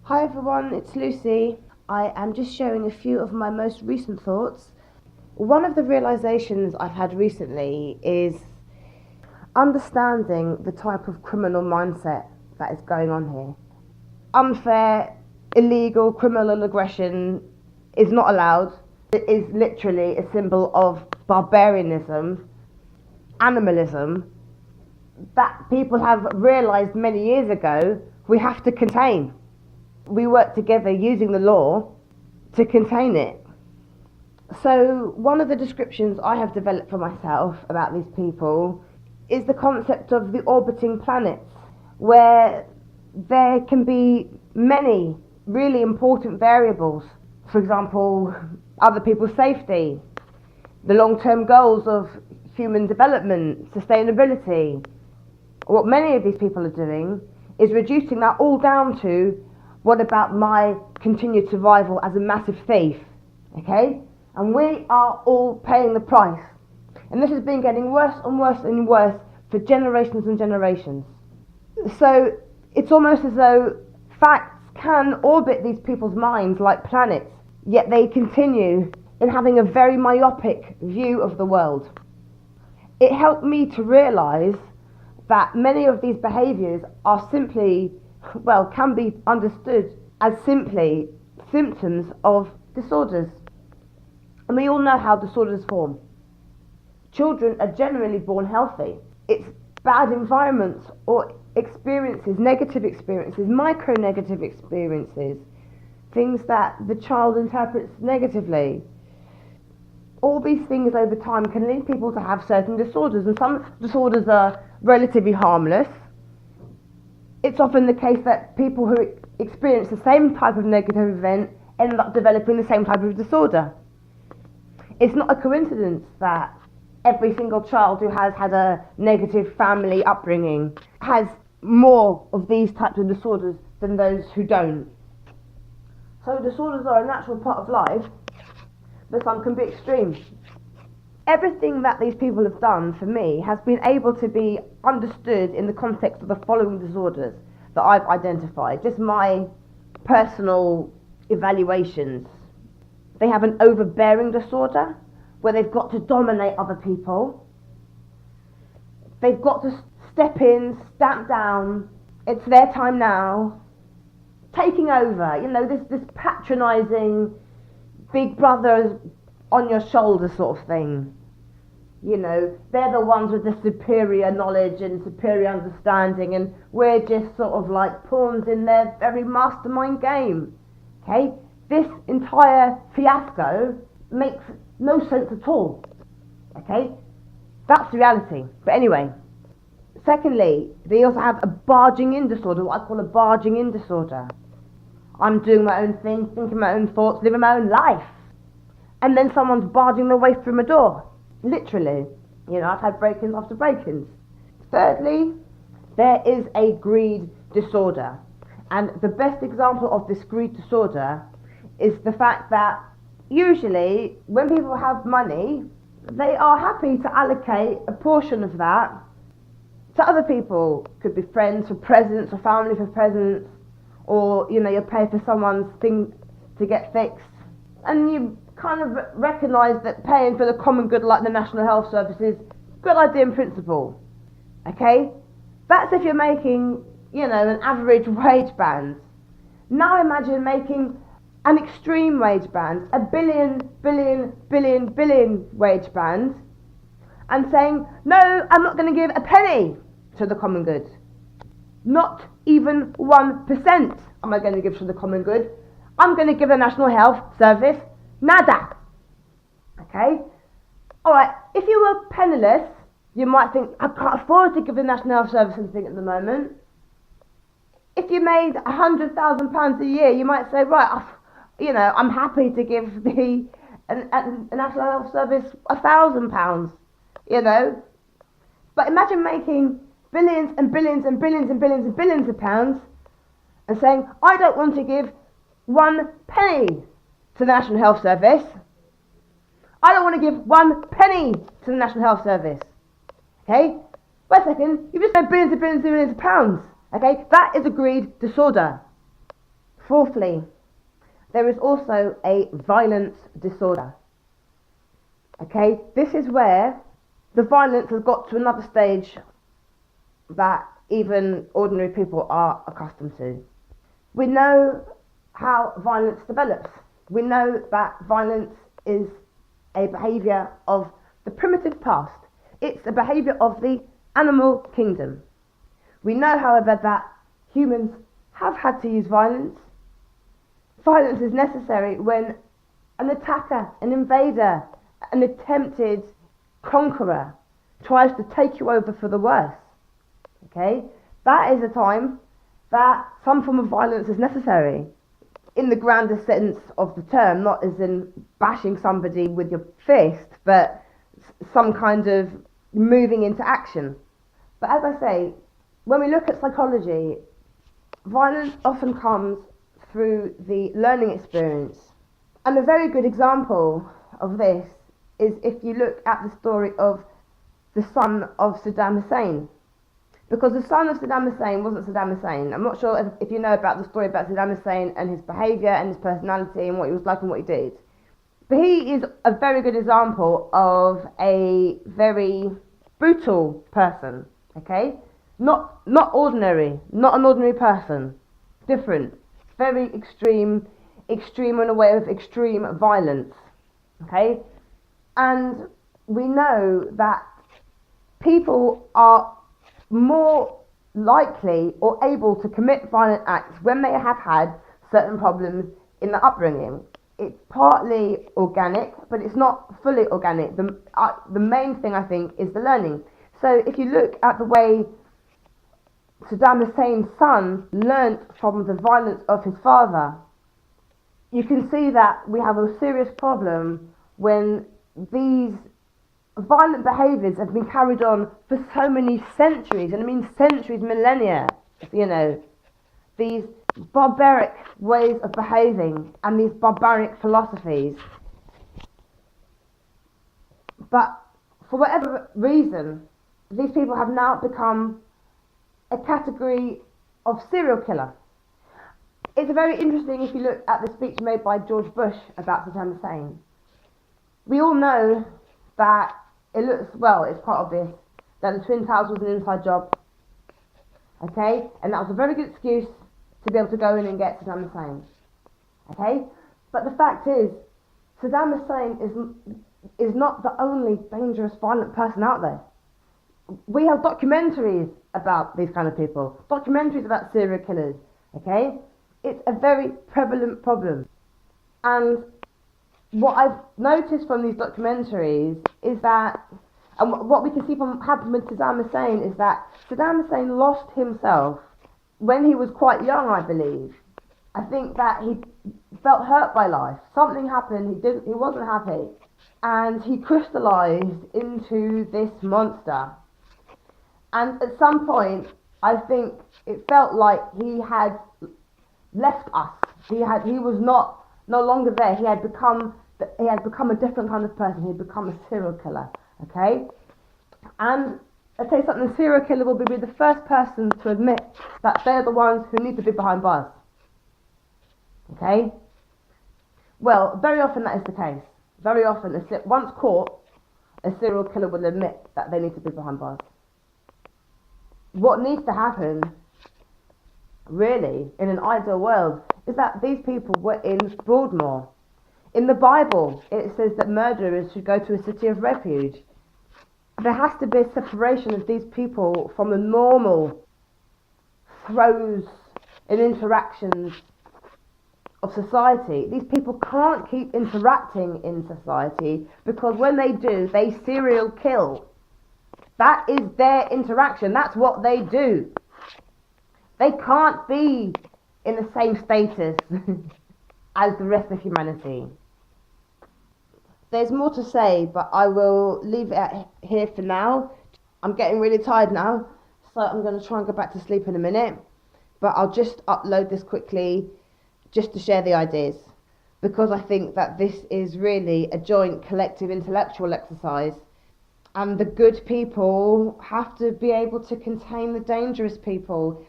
Hi everyone, it's Lucy. I am just sharing a few of my most recent thoughts. One of the realizations I've had recently is understanding the type of criminal mindset that is going on here. Unfair, illegal criminal aggression is not allowed. It is literally a symbol of barbarianism, animalism, that people have realized many years ago we have to contain. We work together using the law to contain it. So one of the descriptions I have developed for myself about these people is the concept of the orbiting planets, where there can be many really important variables. For example, other people's safety, the long-term goals of human development, sustainability. What many of these people are doing is reducing that all down to, what about my continued survival as a massive thief? Okay? And we are all paying the price. And this has been getting worse and worse and worse for generations and generations. So it's almost as though facts can orbit these people's minds like planets, yet they continue in having a very myopic view of the world. It helped me to realise that many of these behaviours are simply, can be understood as simply symptoms of disorders. And we all know how disorders form. Children are generally born healthy. It's bad environments or experiences, negative experiences, micro-negative experiences, things that the child interprets negatively. All these things over time can lead people to have certain disorders, and some disorders are relatively harmless. It's often the case that people who experience the same type of negative event end up developing the same type of disorder. It's not a coincidence that every single child who has had a negative family upbringing has more of these types of disorders than those who don't. So disorders are a natural part of life, but some can be extreme. Everything that these people have done for me has been able to be understood in the context of the following disorders that I've identified, just my personal evaluations. They have an overbearing disorder, where they've got to dominate other people. They've got to step in, stamp down, it's their time now, taking over, this patronising, big brother on your shoulder sort of thing. They're the ones with the superior knowledge and superior understanding, and we're just sort of like pawns in their very mastermind game. Okay? This entire fiasco makes no sense at all. Okay? That's reality. But anyway, secondly, they also have a barging in disorder, what I call a barging in disorder. I'm doing my own thing, thinking my own thoughts, living my own life. And then someone's barging their way through my door. Literally. I've had break-ins after break-ins. Thirdly, there is a greed disorder. And the best example of this greed disorder is the fact that usually when people have money, they are happy to allocate a portion of that to other people. Could be friends for presents, or family for presents, or you pay for someone's thing to get fixed, and you kind of recognise that paying for the common good like the National Health Service is a good idea in principle. Okay? That's if you're making, an average wage band. Now imagine making an extreme wage band, a billion wage band, and saying, no, I'm not going to give a penny to the common good. Not even 1% am I going to give to the common good. I'm going to give the National Health Service nada. Okay? Alright, if you were penniless, you might think, I can't afford to give the National Health Service anything at the moment. If you made £100,000 a year, you might say, right, I'm happy to give the National Health Service £1,000, But imagine making billions and billions and billions and billions and billions of pounds and saying, I don't want to give 1 penny to the National Health Service. I don't want to give 1 penny to the National Health Service. Okay? Wait a second, you've just made billions and billions and billions of pounds. Okay? That is a greed disorder. Fourthly, there is also a violence disorder. Okay, this is where the violence has got to another stage that even ordinary people are accustomed to. We know how violence develops. We know that violence is a behaviour of the primitive past. It's a behaviour of the animal kingdom. We know, however, that humans have had to use violence. Violence is necessary when an attacker, an invader, an attempted conqueror tries to take you over for the worse. Okay? That is a time that some form of violence is necessary. In the grander sense of the term, not as in bashing somebody with your fist, but some kind of moving into action. But as I say, when we look at psychology, violence often comes through the learning experience. And a very good example of this is if you look at the story of the son of Saddam Hussein. Because the son of Saddam Hussein wasn't Saddam Hussein. I'm not sure if you know about the story about Saddam Hussein and his behaviour and his personality and what he was like and what he did. But he is a very good example of a very brutal person, okay? Not ordinary, not an ordinary person. Different. Very extreme in a way of extreme violence, okay? And we know that people are more likely or able to commit violent acts when they have had certain problems in their upbringing. It's partly organic, but it's not fully organic. The main thing, I think, is the learning. So if you look at the way Saddam Hussein's son learnt from the violence of his father, you can see that we have a serious problem when these violent behaviours have been carried on for so many centuries, and I mean centuries, millennia, you know, these barbaric ways of behaving and these barbaric philosophies. But for whatever reason, these people have now become a category of serial killer. It's very interesting if you look at the speech made by George Bush about Saddam Hussein. We all know that it looks, well, it's quite obvious that the Twin Towers was an inside job, okay? And that was a very good excuse to be able to go in and get Saddam Hussein, okay? But the fact is, Saddam Hussein is not the only dangerous, violent person out there. We have documentaries about these kind of people, documentaries about serial killers, okay? It's a very prevalent problem. And what I've noticed from these documentaries is that, and what we can see from happened with Saddam Hussein, is that Saddam Hussein lost himself when he was quite young, I believe. I think that he felt hurt by life. Something happened, he wasn't happy. And he crystallised into this monster. And at some point, I think it felt like he had left us. He was no longer there. He had become a different kind of person. He had become a serial killer, okay? And I'll tell you something, a serial killer will be the first person to admit that they're the ones who need to be behind bars, okay? Well, very often that is the case. Very often, once caught, a serial killer will admit that they need to be behind bars. What needs to happen, really, in an ideal world, is that these people were in Broadmoor. In the Bible, it says that murderers should go to a city of refuge. There has to be a separation of these people from the normal throes and interactions of society. These people can't keep interacting in society because when they do, they serial kill. That is their interaction. That's what they do. They can't be in the same status as the rest of humanity. There's more to say, but I will leave it here for now. I'm getting really tired now, so I'm going to try and go back to sleep in a minute. But I'll just upload this quickly just to share the ideas, because I think that this is really a joint collective intellectual exercise, and the good people have to be able to contain the dangerous people.